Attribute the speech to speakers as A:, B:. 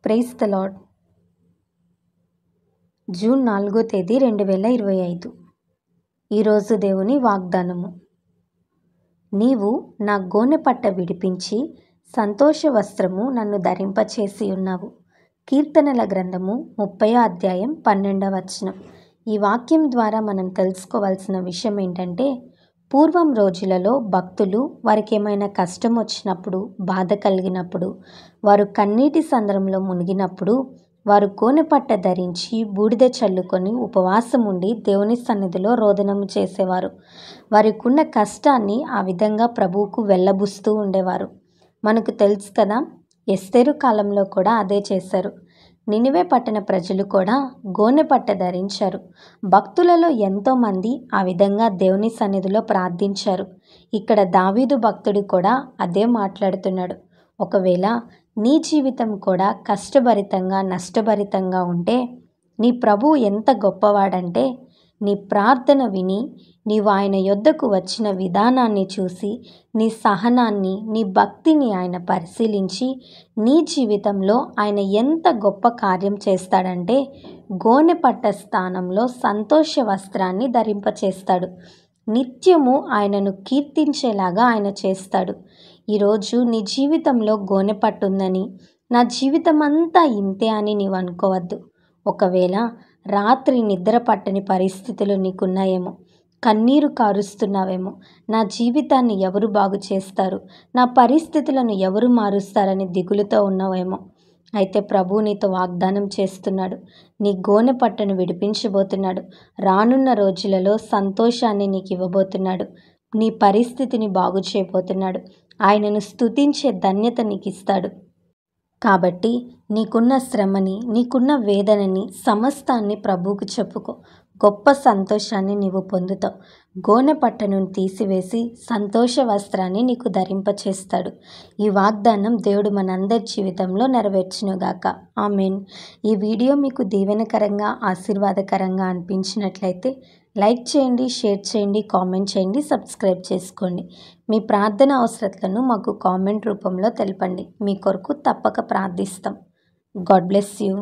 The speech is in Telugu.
A: Praise the lord. జూన్ 4వ తేదీ 2025. ఈరోజు దేవుని వాగ్దానము. నీవు నా గోనెపట్ట విడిపించి సంతోష వస్త్రము నన్ను ధరింపచేసి ఉన్నావు. కీర్తనల గ్రంథము 30వ అధ్యాయం 12వ వచనం. ఈ వాక్యం ద్వారా మనం తెలుసుకోవాల్సిన విషయం ఏంటంటే, పూర్వం రోజులలో భక్తులు వారికి ఏమైనా కష్టం వచ్చినప్పుడు, బాధ కలిగినప్పుడు, వారు కన్నీటి సంద్రంలో మునిగినప్పుడు వారు గోనెపట్ట ధరించి బూడిద చల్లుకొని ఉపవాసం ఉండి దేవుని సన్నిధిలో రోదనము చేసేవారు. వారికున్న కష్టాన్ని ఆ విధంగా ప్రభువుకు వెళ్ళబుస్తూ ఉండేవారు. మనకు తెలుసు కదా, ఎస్తేరు కాలంలో కూడా అదే చేశారు. నినివే పట్టణ ప్రజలు కూడా గోనెపట్ట ధరించారు. భక్తులలో ఎంతోమంది ఆ విధంగా దేవుని సన్నిధిలో ప్రార్థించారు. ఇక్కడ దావీదు భక్తుడు కూడా అదే మాట్లాడుతున్నాడు. ఒకవేళ నీ జీవితం కూడా కష్టభరితంగా, నష్టభరితంగా ఉంటే, నీ ప్రభువు ఎంత గొప్పవాడంటే, నీ ప్రార్థన విని నీవు ఆయన యొద్దకు వచ్చిన విధానాన్ని చూసి, నీ సహనాన్ని, నీ భక్తిని ఆయన పరిశీలించి, నీ జీవితంలో ఆయన ఎంత గొప్ప కార్యం చేస్తాడంటే, గోనెపట్ట స్థానంలో సంతోష వస్త్రాన్ని ధరింపచేస్తాడు. నిత్యము ఆయనను కీర్తించేలాగా ఆయన చేస్తాడు. ఈరోజు నీ జీవితంలో గోనెపట్టు ఉందని, నా జీవితం అంతా ఇంతే అని నీవు అనుకోవద్దు. ఒకవేళ రాత్రి నిద్ర పట్టని పరిస్థితులు నీకున్నాయేమో, కన్నీరు కారుస్తున్నావేమో, నా జీవితాన్ని ఎవరు బాగు చేస్తారు, నా పరిస్థితులను ఎవరు మారుస్తారని దిగులుతో ఉన్నావేమో. అయితే ప్రభువు నీతో వాగ్దానం చేస్తున్నాడు. నీ గోనెపట్టను విడిపించబోతున్నాడు. రానున్న రోజులలో సంతోషాన్ని నీకు ఇవ్వబోతున్నాడు. నీ పరిస్థితిని బాగు చేయబోతున్నాడు. ఆయనను స్తుతించే ధన్యత నీకు ఇస్తాడు. కాబట్టి నీకున్న శ్రమని, నీకున్న వేదనని సమస్తాన్ని ప్రభువుకు చెప్పుకో. గొప్ప సంతోషాన్ని నీవు పొందుతావు. గోనెపట్టను తీసివేసి సంతోష వస్త్రాన్ని నీకు ధరింపచేస్తాడు. ఈ వాగ్దానం దేవుడు మనందరి జీవితంలో నెరవేర్చునుగాక. ఆమేన్. ఈ వీడియో మీకు దీవెనకరంగా, ఆశీర్వాదకరంగా అనిపించినట్లయితే లైక్ చేయండి, షేర్ చేయండి, కామెంట్ చేయండి, సబ్స్క్రైబ్ చేసుకోండి. మీ ప్రార్థన అవసరతలను మాకు కామెంట్ రూపంలో తెలపండి. మీ కొరకు తప్పక ప్రార్థిస్తాం. God bless you.